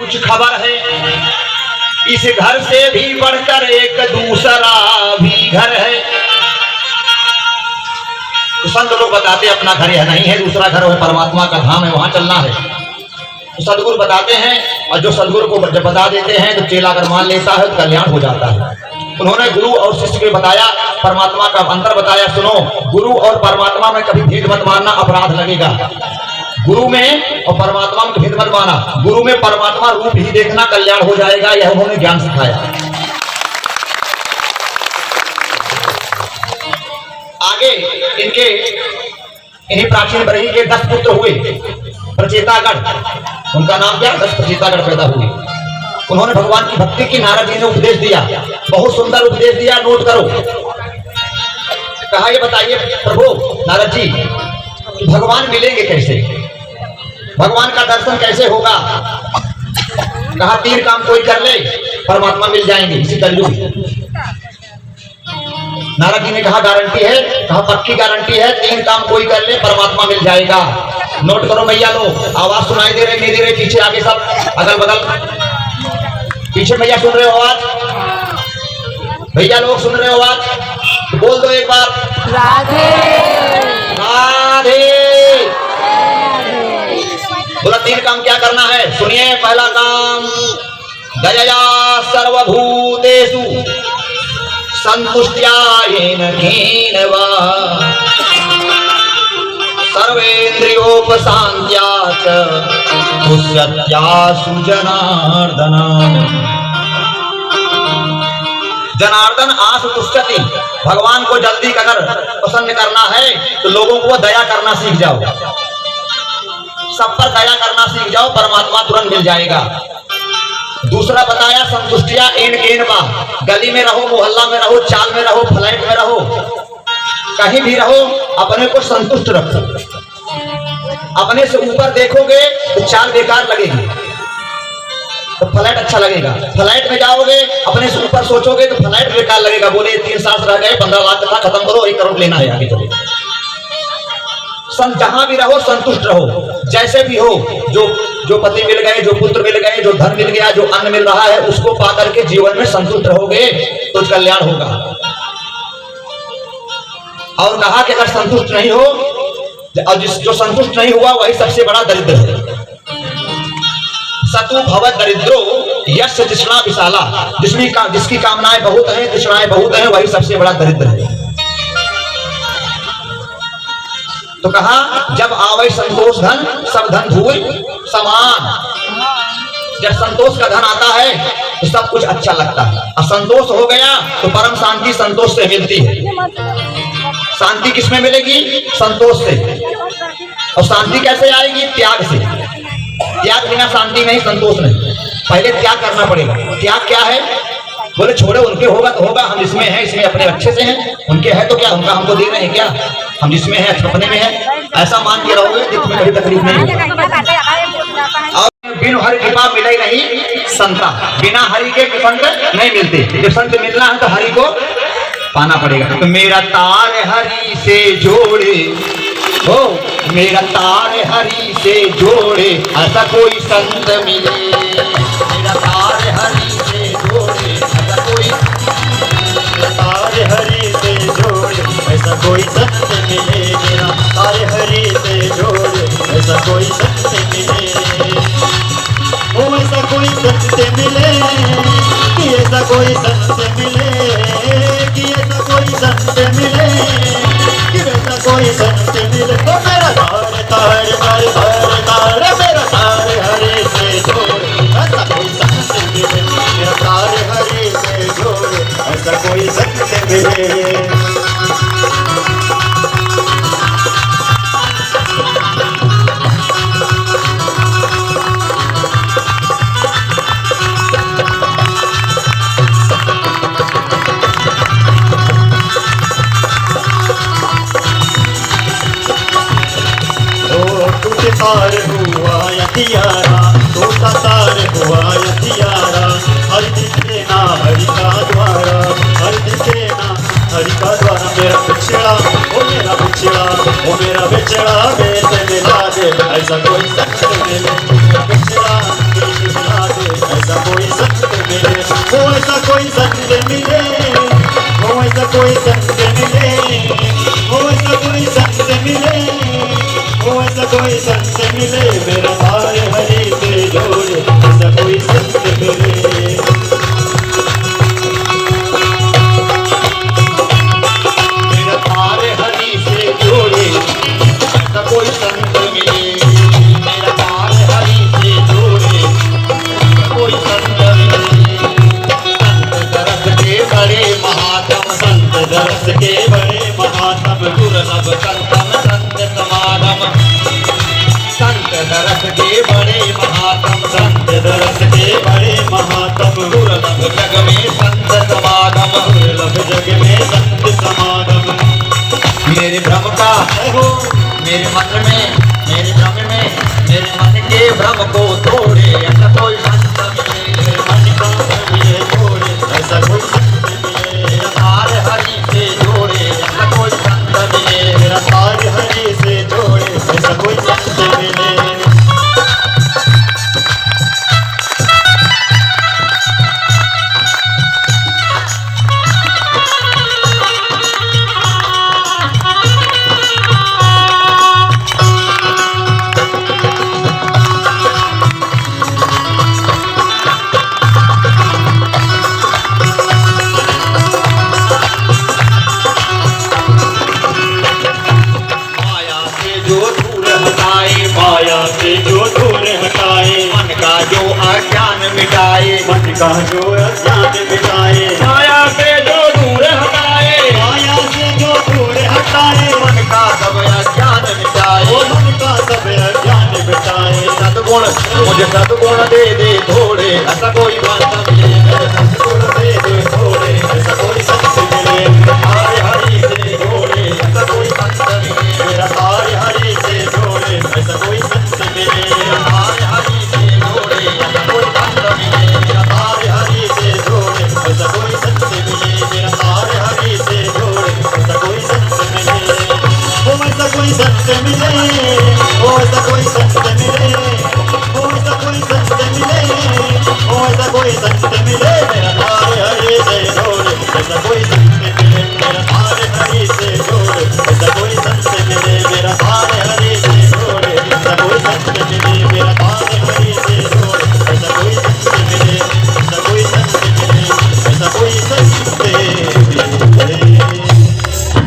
कुछ खबर है, इस घर से भी बढ़कर एक दूसरा भी घर है। तो संत लोग बताते अपना घर यह नहीं है, दूसरा घर है परमात्मा का धाम है, वहां चलना है। तो सदगुरु बताते हैं, और जो सदगुरु को जब बता देते हैं तो चेला अगर मान लेता है तो कल्याण हो जाता है। उन्होंने गुरु और शिष्य को बताया, परमात्मा का अंतर बताया। सुनो, गुरु और परमात्मा में कभी भेद मत मानना, अपराध लगेगा। गुरु में और परमात्मा में भेद मत माना, गुरु में परमात्मा रूप ही देखना, कल्याण हो जाएगा। यह उन्होंने ज्ञान सिखाया। आगे इन्हीं प्राचीन बरही के 10 पुत्र हुए, प्रचेतागण, उनका नाम क्या? 10 प्रचेतागण पैदा हुए। उन्होंने भगवान की भक्ति की नारद जी ने उपदेश दिया, बहुत सुंदर उपदेश दिया, नोट करो। कहा ये बताइए प्रभु नारद जी, भगवान मिलेंगे कैसे, भगवान का दर्शन कैसे होगा? कहा 3 काम कोई कर ले परमात्मा मिल जाएंगे इसी कलयुग। नारद जी ने कहा गारंटी है? कहा पक्की गारंटी है, 3 काम कोई कर ले परमात्मा मिल जाएगा। नोट करो भैया लोग, आवाज सुनाई दे रही नहीं दे रही? पीछे आगे सब अगल बगल, पीछे भैया सुन रहे हो आवाज? भैया लोग सुन रहे हो आवाज? तो बोल दो एक बार, राधे राधे। बोला 3 काम क्या करना है? सुनिए, पहला काम दया सर्वभूतेषु संतुष्ट्या येन केनवा सर्वेन्द्रियोपशान्त्या च तुष्यत्याशु जनार्दन। जनार्दन आशु तुष्यति, भगवान को जल्दी अगर पसंद करना है तो लोगों को दया करना सीख जाओ, सब पर दया करना सीख जाओ, परमात्मा तुरंत मिल जाएगा। दूसरा बताया संतुष्टिया एन केनवा, गली में रहो, मोहल्ला में रहो, चाल में रहो, फ्लैट में रहो, कहीं भी रहो, अपने को संतुष्ट रखो। अपने से ऊपर देखोगे तो चाल बेकार लगेगी, तो फ्लैट अच्छा लगेगा। फ्लैट में जाओगे, अपने से ऊपर सोचोगे तो फ्लैट बेकार लगेगा। बोले 3 साल रह गए, 15 लाख का खत्म करो, 1 करोड़ लेना है, आगे चलो। जहां भी रहो संतुष्ट रहो, जैसे भी हो। जो पति मिल गए, जो पुत्र मिल गए, जो धन मिल गया, जो अन्न मिल रहा है, उसको पाकर के जीवन में संतुष्ट रहोगे तो कल्याण होगा। और कहा कि अगर संतुष्ट नहीं हो, और जो संतुष्ट नहीं हुआ वही सबसे बड़ा दरिद्र है। सतु भव दरिद्रो यस्य तृष्णा विशाला, जिसकी कामनाएं बहुत हैं, तृष्णाएं बहुत हैं, वही सबसे बड़ा दरिद्र है। तो कहा जब आवै संतोष धन सब धन धूल समान। जब संतोष का धन आता है तो सब कुछ अच्छा लगता है, और संतोष हो गया तो परम शांति संतोष से मिलती है। शांति किसमें मिलेगी? संतोष से। और शांति कैसे आएगी? त्याग से। त्याग बिना शांति नहीं, संतोष नहीं। पहले त्याग करना पड़ेगा। त्याग क्या है? बोले छोड़ो, उनके होगा तो होगा, हम इसमें हैं, इसमें अपने अच्छे से हैं, उनके है तो क्या, उनका हमको दे रहे हैं क्या, हम जिसमें हैं अपने में है, ऐसा मान के रहोगे जिसमें कभी तकलीफ नहीं होगी। और बिन हरि कृपा मिले नहीं संता, बिना हरि के संत नहीं मिलते। जब संत मिलना है तो हरि को पाना पड़ेगा। तो मेरा तार हरि से जोड़े, हो मेरा तार हरि से जोड़े, ऐसा कोई संत मिले। मेरा तार हरि से जोड़े, ऐसा कोई, तारे हरि से जोड़े, ऐसा कोई संत मिले। मेरा तारे हरि से जोड़े, ऐसा कोई संत मिले। ओ ऐसा कोई संत मिले, कि ऐसा कोई संत मिले, कि ऐसा कोई संत मिले, कि ऐसा कोई संत मिले। ओ मेरा तारे तारे तारे तारे तारे, मेरा तारे हरि से जोड़े, ऐसा कोई संत मिले। मेरा तारे हरि से जोड़े, ऐसा कोई संत मिले। तार हुआ यतियारा, टूटा तार हुआ यतियारा, हरि दिखे ना हरि का द्वारा, हरि दिखे ना हरि का द्वारा। मेरा बिछड़ा, ओ मेरा बिछड़ा, ओ मेरा बिछड़ा मेरे से मिला दे, ऐसा कोई संत मिले। मेरा बिछड़ा मेरे से मिला दे, दुर्लभ जग में संत समागम, दुर्लभ जग में संत समागम। मेरे भ्रम का मेरे मन में, मेरे भ्रम में, मेरे मन के भ्रम को तोड़े ऐसा कोई संत मिले, मेरे मन का भ्रम ये तोड़े ऐसा कोई संत मिले। मेरा तार हरि से जोड़े ऐसा कोई संत मिले, मेरा तार हरि से जोड़े ऐसा कोई संत मिले। माया से जो दूर हटाए, माया से जो दूर हटाए, मन का जो अज्ञान मिटाए, मन का जो अज्ञान मिटाए। माया से जो दूर हटाए, माया से जो दूर हटाए, मन का सब अज्ञान मिटाए, वो मन का सब अज्ञान मिटाए। सद्गुण मुझे सद्गुण दे दे थोड़े ऐसा कोई बात मिले, मेरे सद्गुण दे दे थोड़े ऐसा कोई संत मिले। तारे हरि से जोड़े ऐसा कोई संत मिले, मेरा तार हरि से जोड़े ऐसा कोई संत मिले। तारे हरि से जोड़े ऐसा कोई संत मिले, मेरा तार हरि से जोड़े ऐसा कोई संत मिले। मेरा तार हरि से जोड़े ऐसा कोई संत मिले। ओ ऐसा कोई संत मिले, ओ ऐसा कोई संत मिले, ओ ऐसा कोई संत मिले, ओ ऐसा कोई संत मिले। मेरा तार हरि से जोड़े ऐसा कोई संत मिले। मेरा तार हरि से जोड़े ऐसा कोई संत मिले। मेरा तार हरि से जोड़े ऐसा कोई संत मिले। मेरा तार हरि से जोड़े ऐसा कोई संत मिले। ऐसा कोई संत मिले, ऐसा कोई संत मिले।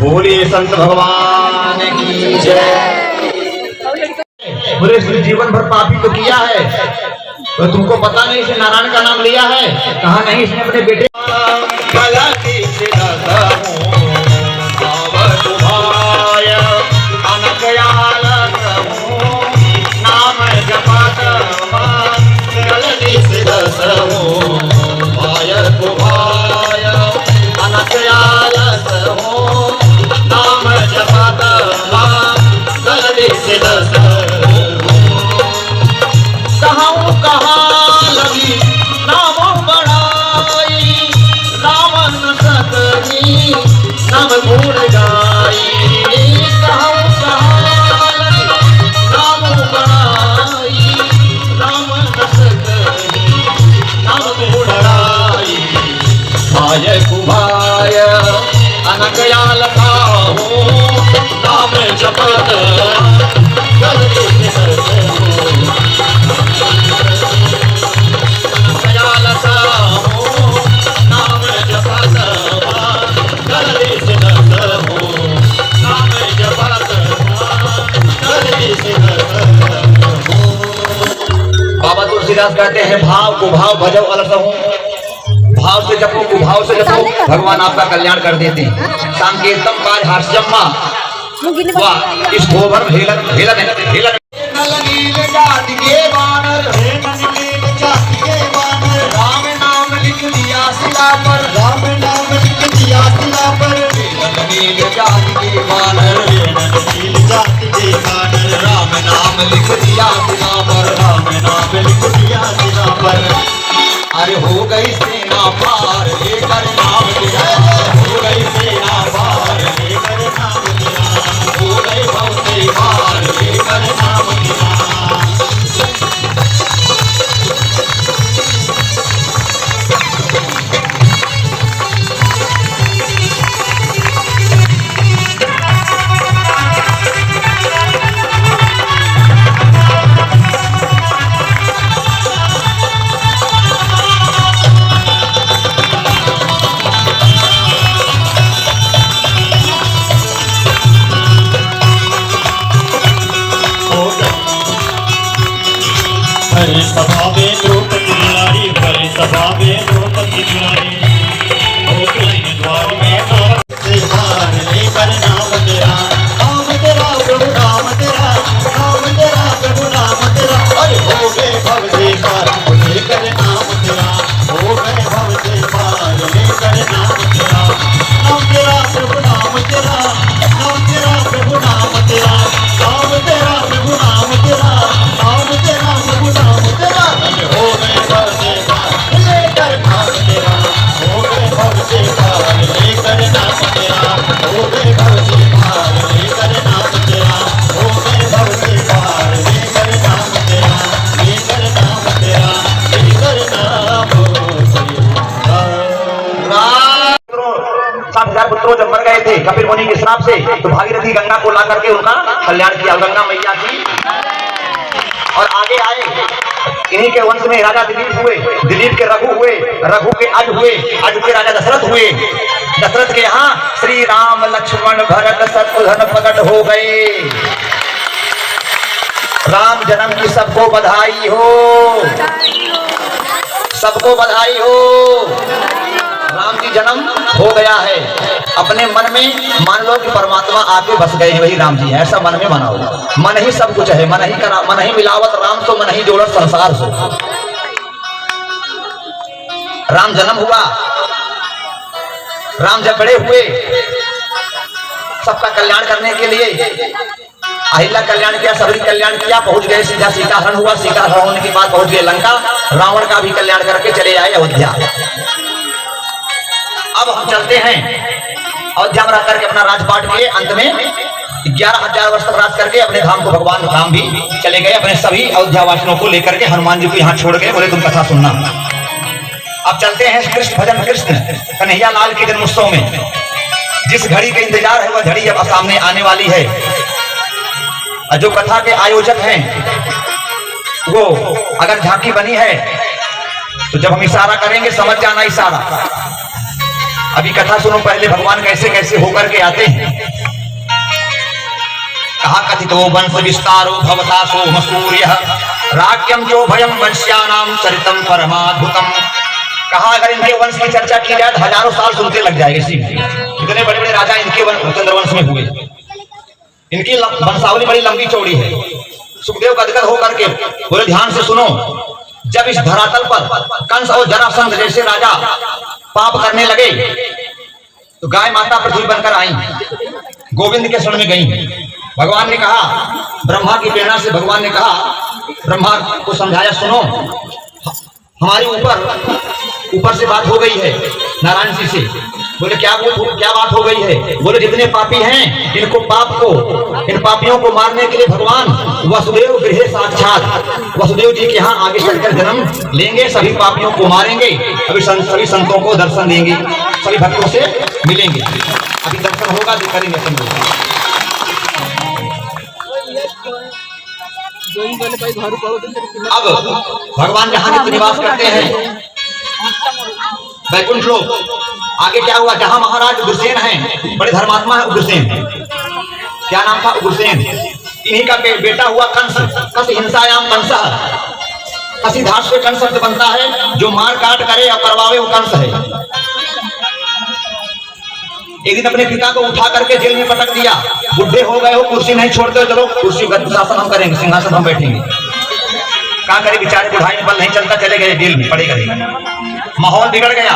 बोलिए संत भगवान की जय। बोले इसने जीवन भर पापी तो किया है, तो तुमको पता नहीं इसने नारायण का नाम लिया है? कहा नहीं, इसने अपने बेटे गलती से नाम जपत गलती से भाय को भाय अनक आलस हो, नाम जपत गलती से कहाँ लगी नाम बढ़ाई, नाम न सकती नाम गुण गाई, कहाँ लगी नाम बढ़ाई, नाम न सकती नाम गुण गाई। भाय कुभाय अनकयाल हो, नाम जपत गलती से बाबा तुलसीदास कहते हैं भाव को भाव भजो अलस हूँ, भाव से जपो कुभाव से जपो, भगवान आपका कल्याण कर देते हैं। सांकेतम काज हास्यम्मा वाह इस गोबर हेलन हेलन हेलन जाति के बानर, जाति के बानर, राम नाम लिख दिया शिला पर, राम नाम लिख दिया शिला पर। नील जाति के बानर, नील जाति के बानर, राम नाम लिख दिया शिला पर, राम नाम लिख दिया शिला पर। अरे हो गई सेना पार लेकर नाम दिया, हो गई सेना पार लेकर नाम दिया, हो गई भक्ति पार लेकर नाम दिया। गए थे कपिल मुनि के श्राप से, तो भागीरथी गंगा को ला करके उनका कल्याण किया, गंगा मैया की। और आगे आए, इन्हीं के वंश में राजा दिलीप हुए, दिलीप के रघु हुए, रघु के अज हुए, अज के राजा दशरथ हुए। दशरथ के यहाँ श्री राम लक्ष्मण भरत शत्रुघ्न प्रकट हो गए। राम जन्म की सबको बधाई हो, सबको बधाई हो। राम जी जन्म हो गया है। अपने मन में मान लो कि परमात्मा आके बस गए हैं, वही राम जी है, ऐसा मन में मानो। मन ही सब कुछ है, मन ही करा, मन ही मिलावत राम सो, मन ही जोड़त संसार सो। राम जन्म हुआ, राम जब बड़े हुए, सबका कल्याण करने के लिए अहिल्या कल्याण किया, सबरी कल्याण किया, पहुंच गए सीधा सीताहरण हुआ। सीताहरण होने के बाद पहुंच गए लंका, रावण का भी कल्याण करके चले आए अयोध्या। अब हम चलते हैं अयोध्या में रह करके अपना राजपाट किए। अंत में 11,000 वर्ष तक राज करके अपने धाम को भगवान राम भी चले गए, अपने सभी अयोध्या वासियों को लेकर के हनुमान जी को यहाँ छोड़ गए, बोले तुम कथा सुनना। अब चलते हैं कृष्ण भजन कृष्ण कन्हैया लाल के जन्मोत्सव में। जिस घड़ी का इंतजार है वह घड़ी अब सामने आने वाली है। जो कथा के आयोजक हैं वो अगर झांकी बनी है तो जब हम इशारा करेंगे समझ जाना इशारा। अभी कथा सुनो, पहले भगवान कैसे कैसे होकर के आते हैं। कहा कथितो वंश विस्तारो भवता सोम सूर्य राज्यम जो भयम वंश्यानाम चरितम परमाद्भुतम। कहा अगर इनके वंश की चर्चा की जाए तो हजारों साल सुनते लग जाएंगे। इतने बड़े बड़े राजा इनके चंद्रवंश में हुए, इनकी वंशावली बड़ी लंबी चौड़ी है। सुखदेव गदगद होकर के बोले ध्यान से सुनो। जब इस धरातल पर कंस और जरासंध जैसे राजा पाप करने लगे तो गाय माता पृथ्वी बनकर आई, गोविंद के शरण में गई। भगवान ने कहा, ब्रह्मा की प्रेरणा से भगवान ने कहा, ब्रह्मा को समझाया, सुनो हमारे ऊपर से बात हो गई है नारायण जी से। बोले क्या बात हो गई है? बोले जितने पापी हैं इनको इन पापियों को मारने के लिए भगवान वसुदेव गृह साक्षात वसुदेव जी के यहाँ आगे चलकर जन्म लेंगे, सभी पापियों को मारेंगे, सभी संतों को दर्शन देंगे, सभी भक्तों से मिलेंगे। अभी दर्शन होगा जो करेंगे। अब भगवान जहाँ नित्य निवास करते हैं वैकुंठ लोक, आगे क्या हुआ? जहाँ महाराज उग्रसेन हैं, बड़े धर्मात्मा है उग्रसेन, क्या नाम था? उग्रसेन। इन्हीं का बेटा हुआ कंस। कस हिंसायाम कंस, कसी धास पे कंस शब्द बनता है, जो मार काट करे या करवावे वो कंस है। एक दिन अपने पिता को उठा करके जेल में पटक दिया। बुढ़े हो गए हो, कुर्सी नहीं छोड़ते हो, चलो कुर्सी शासन हम करेंगे, सिंहासन हम बैठेंगे। क्या करे बेचारे, बुढ़ाई में बल नहीं चलता, चले गए जेल में पड़े गए। माहौल बिगड़ गया।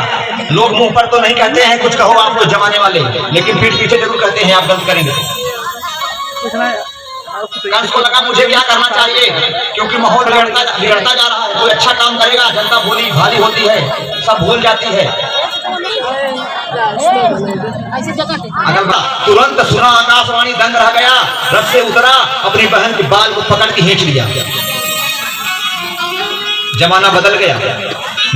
लोग मुंह पर तो नहीं कहते हैं कुछ कहो आप लोग जमाने वाले, लेकिन पीठ पीछे जरूर कहते हैं आप गलत करेंगे। कंस को लगा मुझे क्या करना चाहिए, क्योंकि माहौल बिगड़ता जा रहा है। कोई अच्छा काम करेगा, जनता भोली भाली होती है, सब भूल जाती है। तुरंत सुना आकाशवाणी, दंग रह गया, रथ से उतरा, अपनी बहन के बाल को पकड़ के खींच लिया। जमाना बदल गया,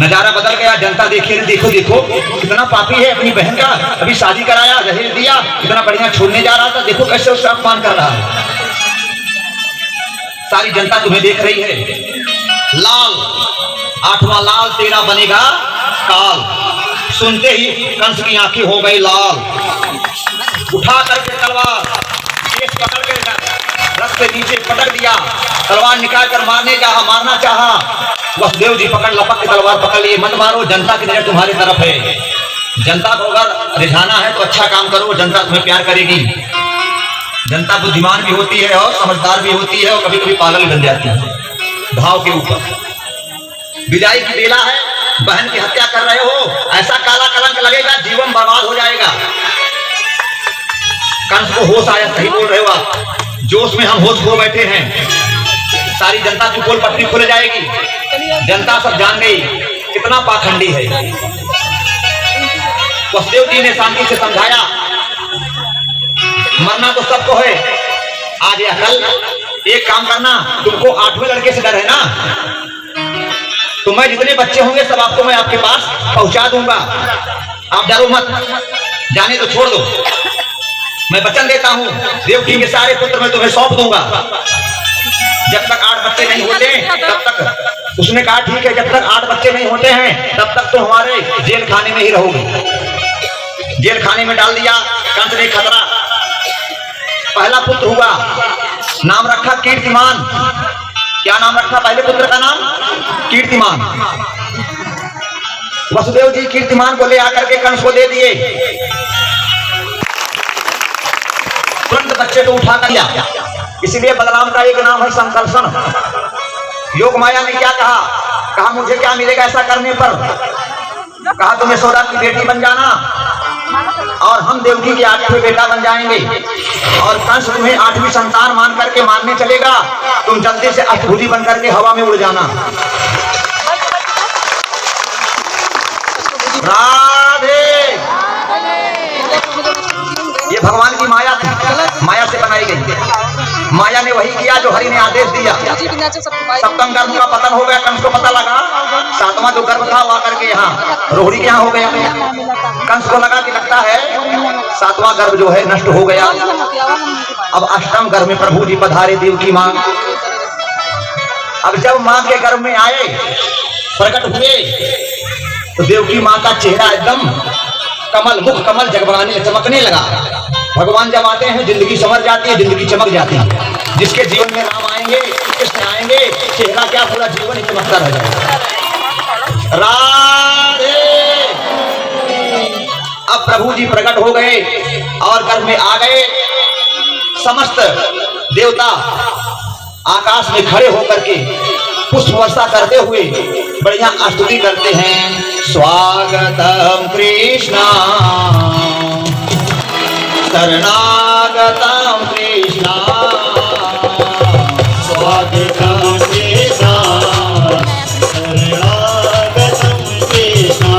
नजारा बदल गया। जनता देखिए, देखो देखो कितना पापी है, अपनी बहन का अभी शादी कराया, दहेज दिया, कितना बढ़िया छोड़ने जा रहा था, देखो कैसे उसका अपमान कर रहा है। सारी जनता तुम्हें देख रही है। लाल, 8वां लाल तेरा बनेगा काल। सुनते ही कंस की आंखें हो गई लाल। उठा करके तलवार, केस पकड़ के रथ के नीचे पटक दिया, तलवार निकाल कर मारना चाहा। वसुदेव जी पकड़ लपक के तलवार पकड़ लिए। मत मारो, जनता की नजर तुम्हारी तरफ है। जनता को अगर रिझाना है तो अच्छा काम करो, जनता तुम्हें प्यार करेगी। जनता बुद्धिमान भी होती है और समझदार भी होती है, और कभी कभी पागल बन जाती है। भाव के ऊपर विदाई की बेला है, बहन की हत्या कर रहे हो, ऐसा काला कलंक लगेगा, जीवन बर्बाद हो जाएगा। कंस को होश आया, सही बोल रहे हो आप, जोश में हम होश खो बैठे हैं। सारी जनता की पोल पटरी खुल जाएगी। जनता सब जान गई कितना पाखंडी है। वसुदेव जी ने शांति से समझाया, मरना तो सबको है, आज या कल। एक काम करना, तुमको 8वें लड़के से डर है ना, तो मैं जितने बच्चे होंगे सब आपको मैं आपके पास पहुंचा दूंगा, आप डरो मत। जाने तो छोड़ दो। मैं वचन देता हूँ देवकी के सारे पुत्र मैं तुम्हें सौंप दूंगा। जब तक 8 बच्चे नहीं होते तब तक, उसने कहा ठीक है, जब तक 8 बच्चे नहीं होते हैं तब तक तो हमारे जेल खाने में ही रहोगे। जेल खाने में डाल दिया कंस ने खतरा। पहला पुत्र हुआ, नाम रखा कीर्तिमान। क्या नाम रखा पहले पुत्र का नाम? कीर्तिमान। वसुदेव जी कीर्तिमान को ले आकर के कंस को दे दिए। तुरंत बच्चे को उठा कर लिया। इसीलिए बलराम का एक नाम है संकर्षण। योग माया ने क्या कहा? कहा मुझे क्या मिलेगा ऐसा करने पर? कहा तुम यशोदा की बेटी बन जाना और हम देवकी के 8वें बेटा बन जाएंगे, और कंस तुम्हें 8वीं संतान मान करके मारने चलेगा, तुम जल्दी से अष्टभुजी बन करके हवा में उड़ जाना। राधे। ये भगवान की माया थी, माया से बनाई गई। माया ने वही किया जो हरि ने आदेश दिया। सप्तम गर्भ का पतन हो गया, कंस को पता लगा। 7वां जो गर्भ था वो आकर के यहाँ रोहिणी के यहाँ हो गया। कंस को लगा कि लगता है 7वां गर्भ जो है नष्ट हो गया। अब 8वें गर्भ में प्रभु जी पधारे देवकी मां। अब जब मां के गर्भ में आए, प्रकट हुए, तो देवकी मां का चेहरा एकदम कमल, मुख कमल जगमगाने चमकने लगा। भगवान जब आते हैं जिंदगी संवर जाती है, जिंदगी चमक जाती है। जिसके जीवन में राम आएंगे, कृष्ण आएंगे, चेहरा क्या पूरा जीवन ही चमकता रह जाएगा। राधे। अब प्रभु जी प्रकट हो गए और गर्भ में आ गए। समस्त देवता आकाश में खड़े होकर के पुष्प वर्षा करते हुए बढ़िया स्तुति करते हैं। स्वागतम कृष्णा शरणागतम कृष्णा, स्वागतम कृष्णा शरणागतम कृष्णा,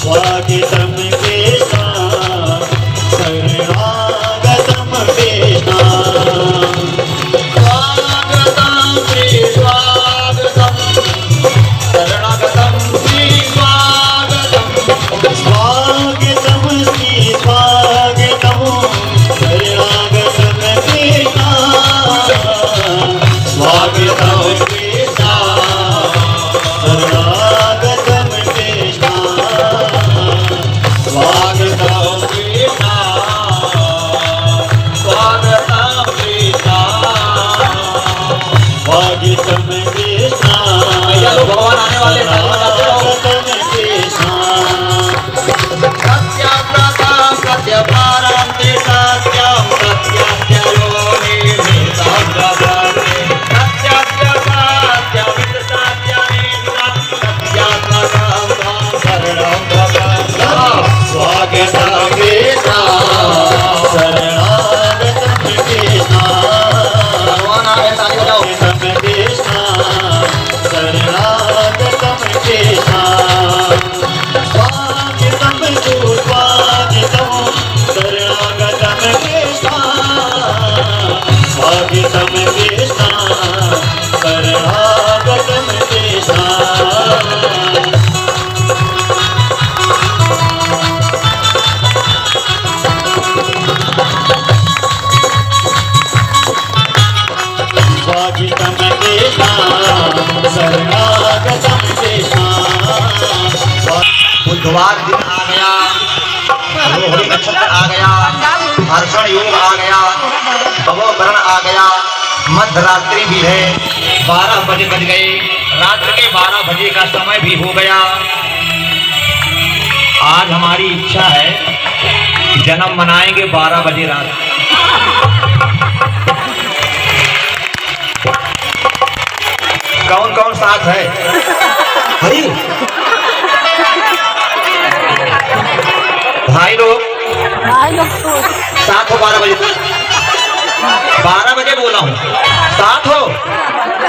स्वागतम कृष्णा शरणागतम कृष्णा, स्वागतम श्री स्वागतम शरणागतम श्री स्वागतम, स्वागतम श्री स्वागतम शरणागतम कृष्णा, स्वागतम कृष्णा शरणागतम कृष्णा, स्वागतम कृष्णा स्वागतम कृष्णा। स्वागतम कृष्णा भैया लोग भगवान आने वाले हैं, बताते रहो। स्वागतम कृष्णा, सत्यव्रतम सत्यभारते सत्यम सत्यस्योनिर्मितं जगते, सत्यव्रतम सत्यमितं सत्यात्मकं शरणं भगवन्। स्वागतम कृष्णा शरणागतम कृष्णा, भगवान आ गए, ताली बजाओ। स्वागतम कृष्णा शरणागतम कृष्णा, स्वागतम सुस्वागतम शरणागतम कृष्णा, स्वागतम कृष्णा शरणागतम कृष्णा। स्वागतम कृष्णा शरणागतम कृष्णा। बुधवार दिन आ गया, रोहिणी नक्षत्र आ गया, हर्षण योग आ गया, भवकरण आ गया, मध्य रात्रि भी है, 12 बजे बज गए। रात्र के 12 बजे का समय भी हो गया। आज हमारी इच्छा है कि जन्म मनाएंगे 12 बजे रात। कौन कौन साथ है? हरी भाई लोग साथ हो 12 बजे, 12 बजे बोला हूँ, साथ हो।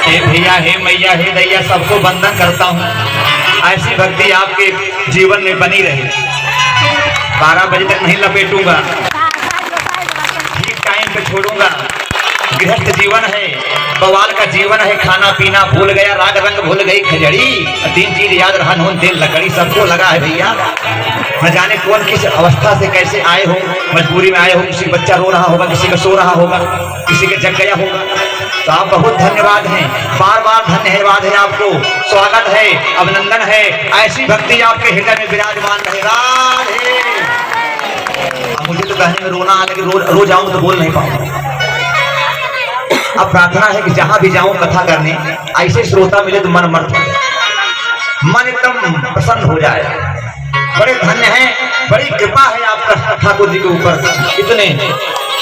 हे भैया, हे मैया, हे दैया, सबको वंदन करता हूँ। ऐसी भक्ति आपके जीवन में बनी रहे। 12 बजे तक नहीं लपेटूंगा, ठीक टाइम पे छोड़ूंगा। गृहस्थ जीवन है, बवाल का जीवन है, खाना पीना भूल गया, राग रंग भूल गई खजड़ी, 3 चीज याद रहा, नून तेल लकड़ी। सबको लगा है भैया, न जाने कौन किस अवस्था से कैसे आए हो, मजबूरी में आए हो। किसी का बच्चा रो रहा होगा, किसी का सो रहा होगा, किसी का जग गया होगा। तो आप बहुत धन्यवाद हैं, बार बार धन्यवाद है आपको, स्वागत है, अभिनंदन है। ऐसी भक्ति आपके हृदय में विराजमान रहे। राधे। अब मुझे तो कहने में रोना आ, लेकिन रो जाऊं तो बोल नहीं पाऊंगा। अब प्रार्थना है कि जहां भी जाऊं कथा करने, ऐसे श्रोता मिले तो मन मर्द हो जाए, मन एकदम प्रसन्न हो जाए। बड़े धन्य हैं, बड़ी कृपा है आपका ठाकुर जी के ऊपर। इतने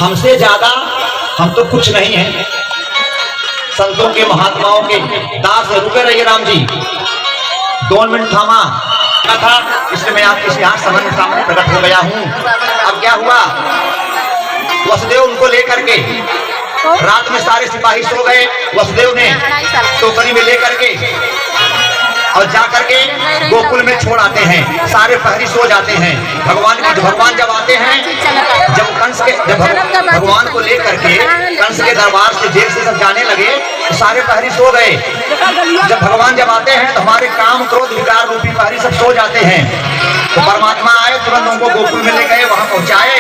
हमसे ज्यादा हम तो कुछ नहीं है, संतों के महात्माओं के दास है। रुके रहिए राम जी, 2 मिनट थामा था, इसलिए मैं आपके यहाँ सामने प्रकट हो गया हूँ। अब क्या हुआ, वसुदेव उनको लेकर के रात में सारे सिपाही सो गए, वसुदेव ने टोकरी में लेकर के और जाकर के गोकुल में छोड़ आते हैं। सारे पहरी सो जाते हैं। भगवान जब आते हैं, जब भगवान को लेकर के कंस के दरबार से जेल से सब जाने लगे, तो सारे पहरी सो गए। जब आते हैं तो हमारे काम क्रोध विकार रूपी पहरी सब सो जाते हैं। तो परमात्मा आए, तुरंत उनको गोकुल में ले गए, वहां पहुंचाए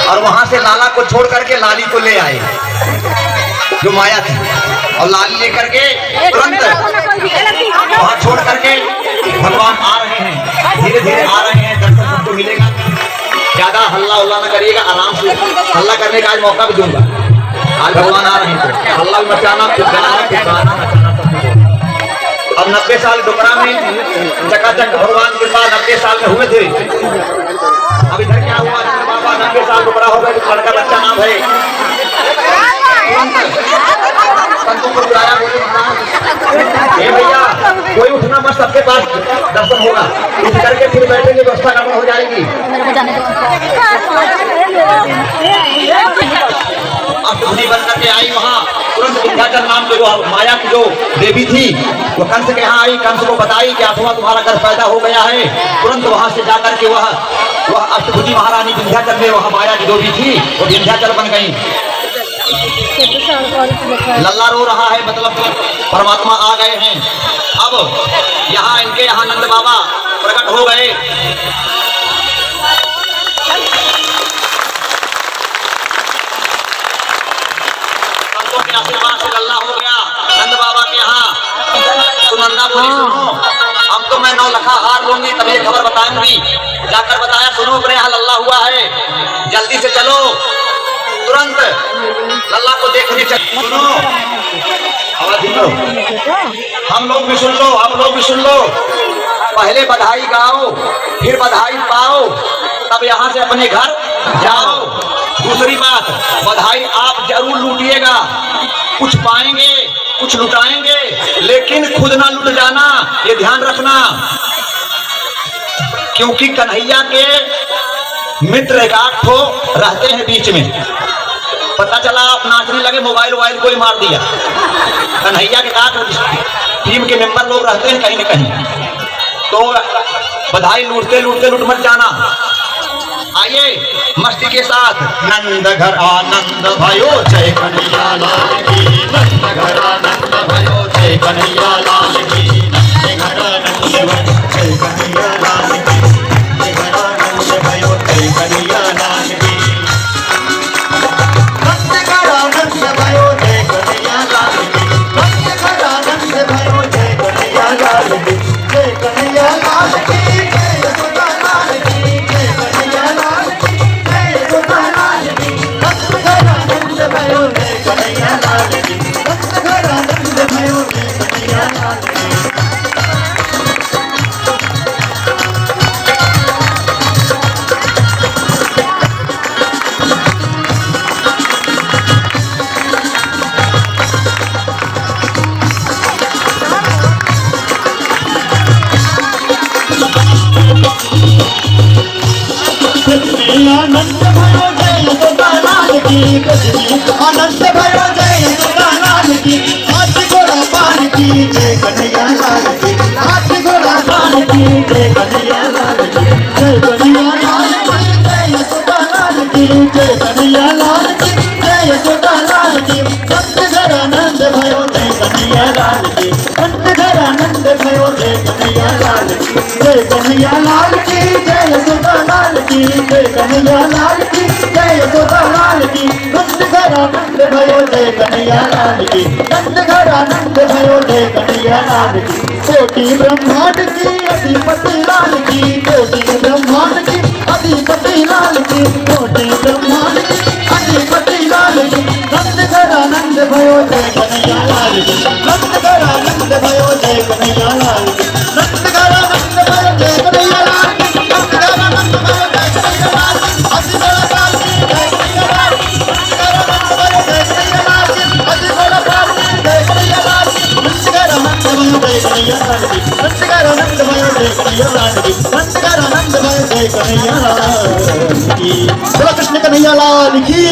और वहां से लाला को छोड़ करके लाली को ले आए जो माया थी, और लाली लेकर के तुरंत वहां छोड़ करके भगवान आ रहे हैं, धीरे धीरे आ रहे हैं। दर्शन सबको मिलेगा, ज्यादा हल्ला उल्ला न करिएगा, आराम से। हल्ला करने का आज मौका भी दूंगा। आज भगवान आ रहे हैं तो हल्ला भी मचाना, कुछ गाना, कुछ गाना मचाना। अब 90 साल डोकरा में चकाचक भगवान के पास 90 साल में हुए थे। अब इधर क्या हुआ, बाबा 90 साल डोकरा हो गए, तो लड़का बच्चा नाम है। संतों को बुलाया, बोले भैया कोई उठना मत, सबके पास दर्शन होगा, उठ करके फिर बैठेंगे, व्यवस्था गड़बड़ हो जाएगी। अष्टभुजी बन करके आई वहाँ, तुरंत विंध्याचल नाम की जो माया की जो देवी थी, वो कंस के यहाँ आई, कंस को बताई कि अथवा तुम्हारा घर पैदा हो गया है। तुरंत वहां से जाकर के वह अष्टभुजी महारानी विंध्याचल में वहाँ माया की जो भी थी, वो विंध्याचल बन गई। लल्ला रो रहा है, मतलब परमात्मा आ गए हैं। अब यहाँ इनके यहाँ नंद बाबा प्रकट हो गए। संतों के आशीर्वाद से लल्ला हो गया नंद बाबा के यहाँ। सुनंदा बोली, सुनो अब तो मैं 9 लखा हार लूंगी, तब ये खबर बताऊंगी। जाकर बताया, सुनो अपने यहाँ लल्ला हुआ है, जल्दी से चलो। तुरंत लल्ला को देखने चलो। सुनो, आवाज सुनो, हम लोग भी सुन लो, आप लोग भी सुन लो। पहले बधाई गाओ, फिर बधाई पाओ, तब यहाँ से अपने घर जाओ। दूसरी बात, बधाई आप जरूर लूटिएगा, कुछ पाएंगे, कुछ लुटाएंगे, लेकिन खुद ना लुट जाना, ये ध्यान रखना। क्योंकि कन्हैया के मित्र 1-8 ठो रहते हैं बीच में। पता चला आप नाचने लगे, मोबाइल कोई मार दिया। कन्हैया के 8 टीम के मेंबर लोग रहते हैं कहीं न कहीं, तो बधाई लूटते लूट मत जाना। आइए मस्ती के साथ, नंद घर आनंद भयो जय कन्हैया लाल की, नंद घर आनंद भयो जय कन्हैया लाल की, नंद घर आनंद भयो जय कन्हैया लाल की, नंद घर आनंद भयो जय कन्हैया लाल की, नंद घर आनंद भयो जय कन्हैया लाल की, नंद घर आनंद भयो जय कन्हैया लाल की, जय कन्हैया लाल की, जय यशोदा लाल की, जय कन्हैया लाल की, जय यशोदा लाल की, नंद घर आनंद भयो जय कन्हैया लाल की, नंद घर आनंद भयो जय कन्हैया लाल की। आनंद भयो जय यशोदा लाल की, आनंद भयो जय यशोदा लाल की, हाथ घोड़ा पार की जय कन्हैया लाल की, हाथ घोड़ा पार की जय कन्हैया लाल की, जय कन्हैया लाल की, जय यशोदा लाल की, जय कन्हैया लाल की, जय यशोदा लाल की, नंद घर कन्हैया लाल की जय, यशोदा लाल की जय, कन्हैया लाल की जय, यशोदा लाल की। नंद घर आनंद भयो जय कन्हैया लाल की, नंद घर आनंद भयो जय कन्हैया लाल की। कोटि ब्रह्मांड की अधिपति लाल की, कोटि ब्रह्मांड की अधिपति लाल की, कोटि ब्रह्मांड की अधिपति लाल की। नंद घर आनंद भयो जय कन्हैया लाल की, नंद घर आनंद भयो जय कन्हैया लाल की, नंद घर आनंद भयो जय कन्हैया लाल की, नंद घर आनंद भयो जय कन्हैया लाल की। अति बड़ा पाल की जय कन्हैया लाल की, नंद घर आनंद भयो जय कन्हैया लाल की। अति बड़ा पाल की जय कन्हैया लाल की, नंद घर आनंद भयो जय कन्हैया लाल की, नंद घर आनंद भयो जय कन्हैया लाल की, नंद घर आनंद भयो जय कन्हैया लाल की। बोलो कृष्ण कन्हैया लाल की।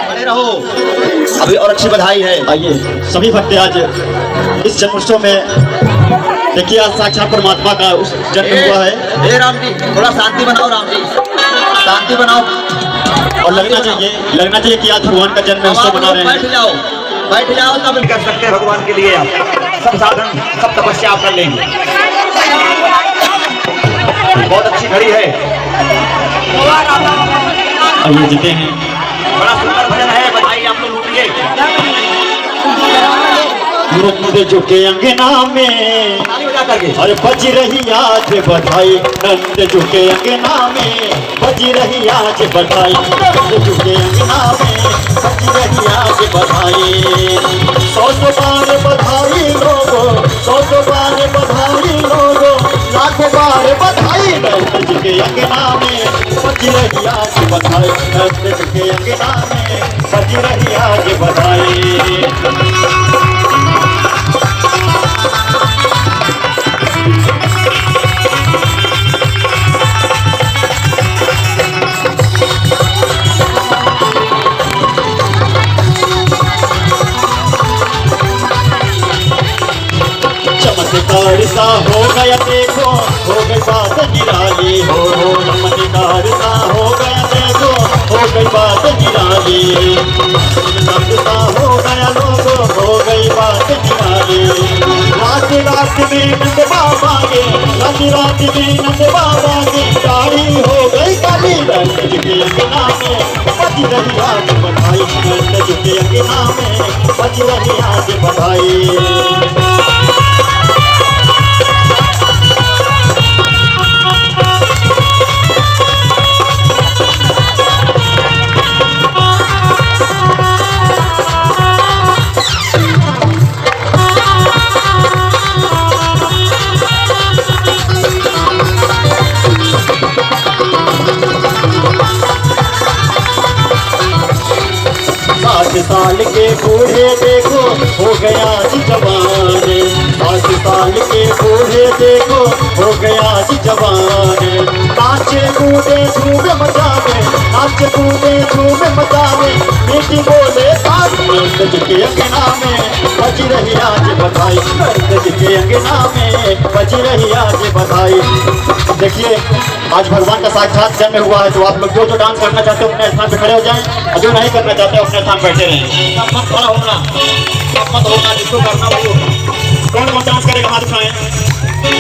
बने रहो, अभी और अच्छी बधाई है। आइए सभी भक्त आज इस जन्मोत्सव में देखिए, आज साक्षात परमात्मा का उस जन्म हुआ है। हे राम जी, थोड़ा शांति बनाओ राम जी, शांति बनाओ। और लगना चाहिए कि आज भगवान का जन्म उत्सव मना रहे बैठ हैं। जाओ, बैठ जाओ, तब कर सकते हैं भगवान के लिए। आप सब साधन, सब तपस्या आप कर लेंगे। बहुत अच्छी घड़ी है। आइए जीते हैं। बड़ा सुंदर भजन है, बधाई आप लोग लूटिए। नंद झुके अंगना में, ताली बजा करके। अरे बज रही आज बधाई, नंद झुके अंगना में, बज रही आज बधाई, नंद झुके अंगना में, बज रही आज बधाई। 100 बार बधाई लोगो, 100 बार बधाई लोगो, लाखों बार बधाई। नंद झुके अंगना में, बज रही आज बधाई, नंद झुके अंगना में, बज रही आज बधाई। चमत्कार सा हो गया देखो, हो गई बात निराली हो, चमत्कार सा हो गया देखो, हो गई बात निराली। नंद सा हो गया लोगो, हो गई बात निराली। रात रात में नंद बाबा के, रात में नंद बाबा की दाढ़ी हो गई काली। नंद के अंगना में बज रही आज बधाई, नंद के अंगना में बज रही आज बधाई। साल के बूढ़े देखो, हो गया जी जवान। 8 साल के बूढ़े देखो, हो गया जी जवान। नाचे कूदे धूम मचावे, नाचे कूदे धूम मचावे, मीठी बोले साथ। नंद के अंगना में बज रही आज बधाई, नंद के अंगना में बज रही आज बधाई। देखिए आज भगवान का साक्षात जन्म हुआ है, तो आप लोग जो डांस करना चाहते हो अपने स्थान पे खड़े हो जाएं, और जो नहीं करना चाहते हो अपने स्थान बैठे रहें। सब मत खड़ा होना, सब मत होना, जिसको करना वही होगा। कौन कौन डांस करेगा हाथ उठाएं।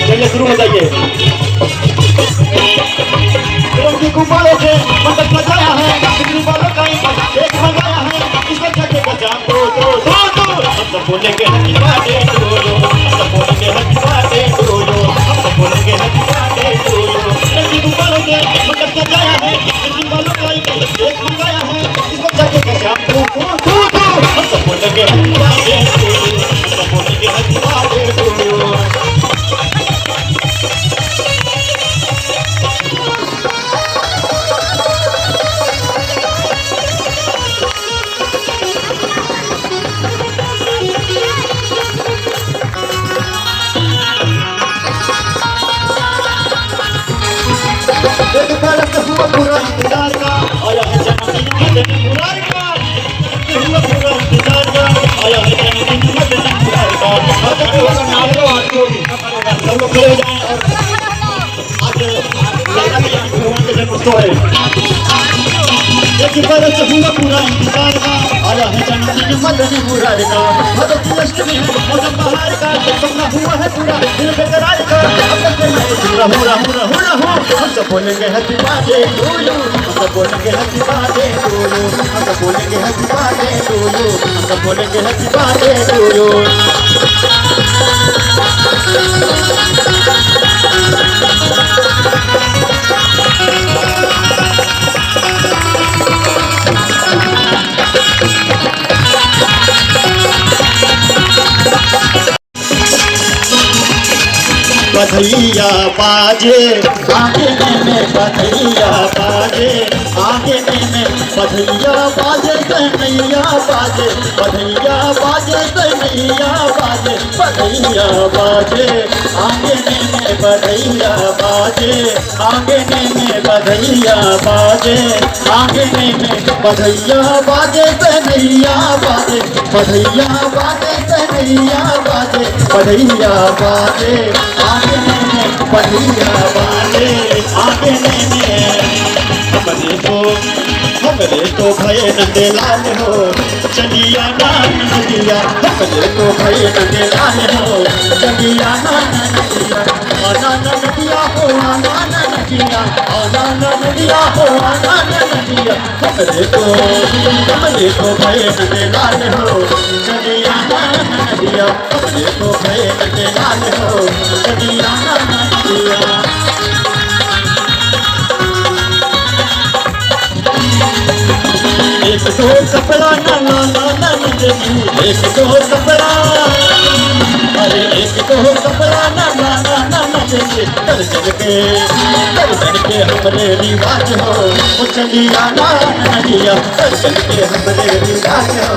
चलिए शुरू हो जाइए। की गुब्बारों से मंडप सजाया है, कितनी बालों का एक मंगाया है, इसको छके का जाम दो दो दो दो। हम सब बोलेंगे हैप्पी बर्थडे टू यू, हम सब बोलेंगे हैप्पी बर्थडे टू यू, हम सब बोलेंगे हैप्पी बर्थडे टू यू। की गुब्बारों से मंडप सजाया है, कितनी बालों का एक मंगाया है, इसको छके का जाम दो दो दो दो। हम सब बोलेंगे हैप्पी बर्थडे टू यू, हम सब बोलेंगे हैप्पी बर्थडे टू यू। एक बरस हुआ पूरा इंतजार का, आया है जन्मदिन मदन मुरार का। हुआ पूरा इंतजार का, आया है जन्मदिन मदन मुरार का। सब लोग खड़े हो जाएं और आज लड़का के भगवान का जन्मोत्सव है। एक बरस हुआ पूरा इंतजार का, आया है जन्मदिन मदन मुरार का। भगत अष्टमी है मौसम बहार का, सपना हुआ है पूरा दिल बेकरार का। अब तक नहीं रहू रहू रहू रहू हम सब बोलेंगे हैप्पी बर्थडे टू यू, हम सब बोलेंगे हैप्पी बर्थडे टू यू, हम सब बोलेंगे हैप्पी बर्थडे टू यू, हम सब बोलेंगे हैप्पी बर्थडे टू यू। बधैया बाजे आंगने में, बधैया बाजे आंगने में, बधैया बाजे कन्हैया बाजे, बधैया बाजे कन्हैया बाजे, बधैया बाजे आंगने में, बधैया बाजे आंगने में, बधैया बाजे आंगने में, बधैया बाजे कन्हैया बाजे, बधैया बाजे कन्हैया बाजे, बधैया बाजे आंगने में, बधैया बाजे आंगने में। हमरे तो भय नंदे लाल हो चलिया नान नदिया, हमरे तो भय नंदे लाल हो चलिया नान नदिया, आनंद नदिया हो आनंद नदिया, आनंद नदिया हो आनंद नदिया, हमरे तो भय नंदे लाल हो चलिया नान नदिया, हमरे तो भय नंदे लाल हो चलिया नान नदिया। एक दो कपड़ा ना ना ना ना नजरी, एक दो कपड़ा, अरे एक दो कपड़ा ना ना ना ना नजरी, दर्जन के हमरे रिवाज हो वो चलिया ना नदिया, दर्जन के हमरे रिवाज हो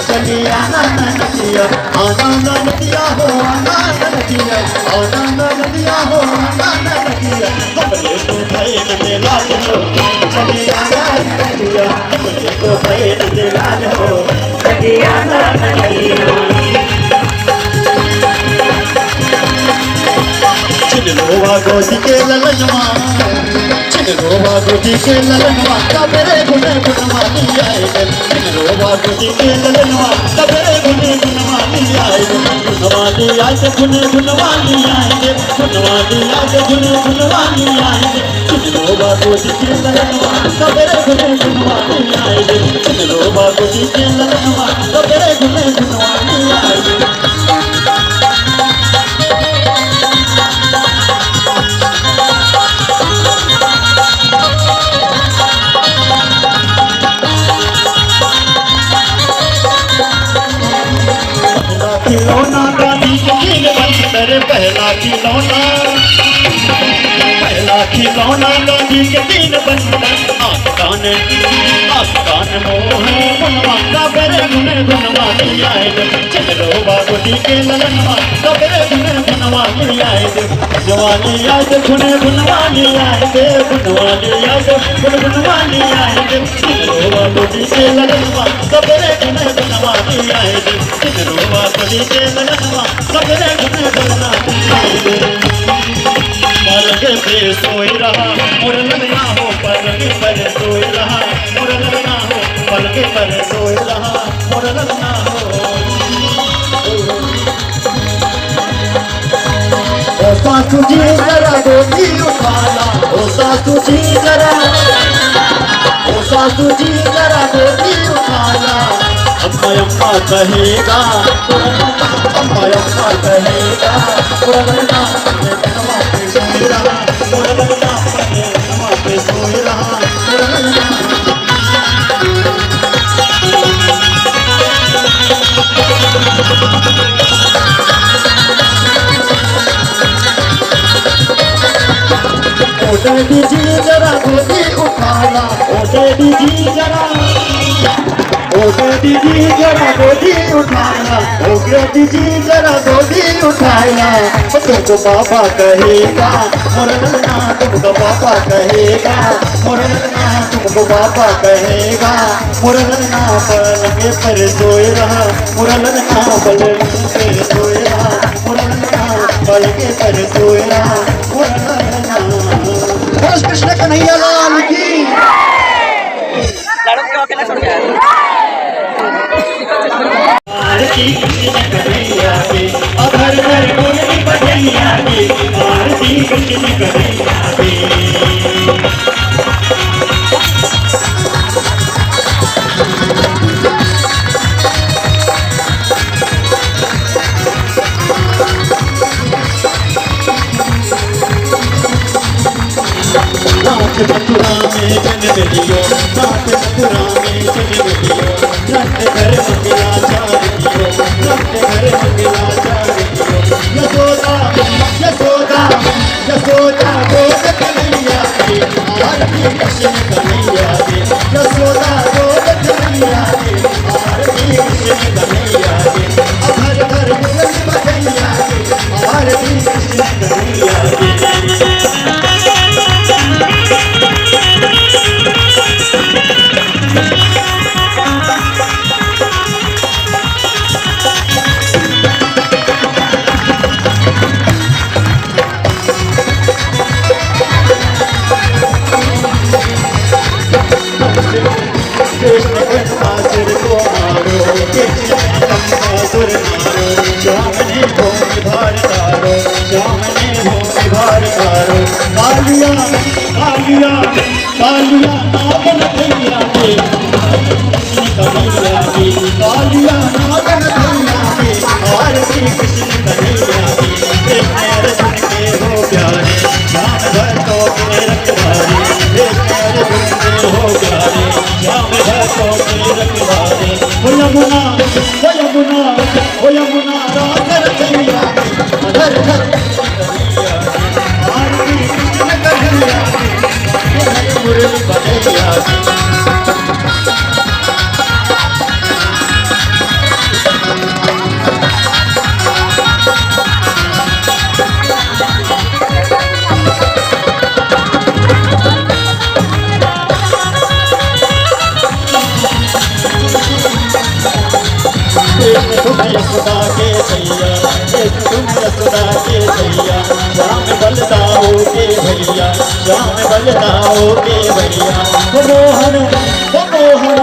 चलिया ना नदिया, आनंद नदिया हो आनंद नदिया, आनंद नदिया हो आनंद नदिया, हमरे तो भय नंदे लाल हो चलिया ना नदिया, हमरे तो भय नंदे लाल हो चलिया ना नदिया। चिनरोवा गोदी के ललनवा, चिनरोवा गोदी के ललनवा, कबरे गुने गुनवानी आए, चिनरोवा गोदी के ललनवा, कबरे गुने गुनवानी आए, गुनवानी आए गुने गुनवानी आए, गुनवानी आए गुने गुनवानी आए, चिनरोवा गोदी के ललनवा, कबरे गुने गुनवानी आए, चिनरोवा गोदी के ललनवा, कबरे गुने गुनवानी आए। खिलौना गाड़ी के दिन बंदर, पहला खिलौना, पहला खिलौना गाड़ी के दिन बंदर, आसमान मोह मनवा, कबरे गुने गुनवानी आए, चिनरोवा गोदी के ललनवा, कबरे गुने गुनवानी आए, जवानी आए गुने गुनवानी आए, गुनवानी आए गुनवानी आए, चिनरोवा गोदी के ललनवा, कबरे गुने गुनवानी आए, चिनरोवा गोदी के ललनवा, कबरे गुने गुनवानी आए। पलक पे सोई रहा मुरल ना हो, पलक पर सोई रहा मुरल ना हो, पलक पर सोई रहा मुरल ना हो। ओ सासू जी जरा गोदी उठाना, ओ सासू जी जरा, ओ सासू जी जरा गोदी उठाना, अम्मा अम्मा कहेगा, अम्मा अम्मा कहेगा, मुरलना मुरलना पे सोई रहा, मुरलना पे सोई रहा, मुरलना। ओ डैडी जी जरा गोदी उठाना, ओ डैडी जी जरा, ओ डैडी जी जरा गोदी उठाना, ओ डैडी जी जरा गोदी उठाना, तुमको पापा कहेगा मुरलना, तुमको पापा कहेगा मुरलना, तुमको पापा कहेगा मुरलना, पलंग पर सोए रहा मुरलना, पलंग पर सोए रहा मुरलना, पलंग पर सोए रहा मुरलना। कृष्ण कन्हैया लाल की। आरती कन्हैया की, अभर भर बोली बजैया की, आरती कृष्ण कन्हैया की। नाथ मथुरा में जन्म लियो, नाथ मथुरा में जन्म लियो, रक्त घर मंगलाचार कियो, रक्त घर मंगलाचार कियो। यशोदा यशोदा यशोदा गोद कन्हैया की, आरती कृष्ण कन्हैया की। यशोदा गोद कन्हैया की, आरती कृष्ण कन्हैया की। घर घर मुरली बजैया की, आरती कृष्ण कन्हैया की। कृष्ण कंसासुर को मारो, कृष्ण कंसासुर मारो, श्याम ने भूमि भार तारो, श्याम ने भूमि भार तारो। कालिया कालिया कालिया नागन भैया के, कृष्ण कन्हैया की। कालिया नागन भैया के, आरती कृष्ण कन्हैया की। कृष्ण अर्जुन के हो प्यारे, श्याम भक्तों के रखवारे। कृष्ण अर्जुन के हो प्यारे, श्याम भक्तों के रखवारे। हो यमुना हो यमुना हो यमुना राधर कन्हैया की, घर घर कन्हैया की। आरती कृष्ण कन्हैया की, मुरली बजैया की। तुम यशोदा के भैया, तुम यशोदा के भैया, श्याम बलदाओ के भैया, श्याम बलदाओ के भैया। हो मोहन हो मोहन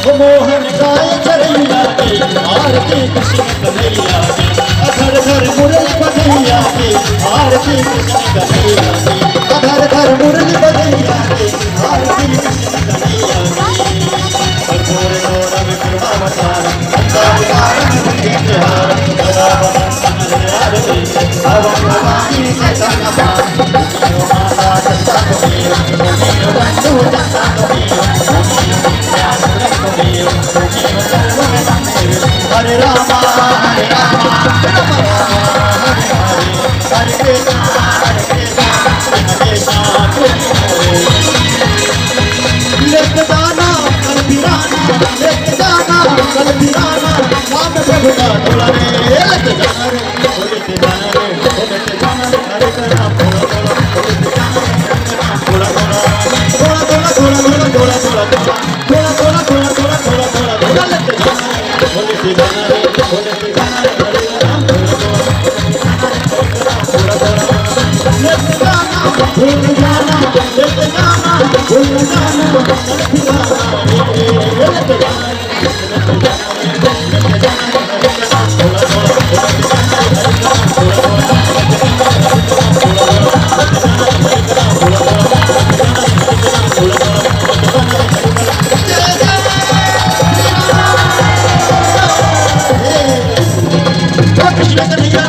हो मोहन गाय चरैया की, आरती कृष्ण कन्हैया की। घर घर मुरली बजैया की, आरती कृष्ण कन्हैया की। घर घर मुरली बजैया की, आरती कृष्ण कन्हैया की। कर्पूर गौरव कृपावतारम, अंतर्धारम मुक्तिहारम, सदा वदन्तं हृदयारति, भवं भवानी सततम्। तुमियो माता दत्तात्मयो, तुमियो बन्धु दत्तात्मयो, तुमियो विद्याधरं तुमियो, तुमियो सर्ववेदमयो। हरे रामा हरे रामा राम राम हरे हरे, हरे कृष्णा कृष्ण कृष्ण हरे। लेके जाना कल बिराना, लेके जाना कल बिराना, राम प्रभु का टोला रे। लेके जाना रे, लेके जाना रे, लेके जाना रे, हरे कृष्णा थोड़ा थोड़ा, लेके जाना रे, थोड़ा थोड़ा थोड़ा थोड़ा थोड़ा थोड़ा थोड़ा थोड़ा थोड़ा थोड़ा थोड़ा थोड़ा थोड़ा थोड़ा लेके जाना रे, लेके जाना रे, लेके जाना रे, हरे राम थोड़ा थोड़ा लेके जाना, भूल जाना, लेके जाना, भूल जाना, कल बिराना रे। लेके जाना रे, लेके जाना रे, लेके जाना रे, हरे कृष्णा थोड़ा थोड़ा, लेके जाना रे, हरे कृष्णा थोड़ा थोड़ा, लेके जाना रे, हरे कृष्णा थोड़ा थोड़ा, लेके जाना रे, हरे कृष्णा थोड़ा थोड़ा, लेके जाना रे, हरे कृष्णा थोड़ा थोड़ा, लेके जाना रे, हरे कृष्णा। जय जय कृष्ण कन्हैया।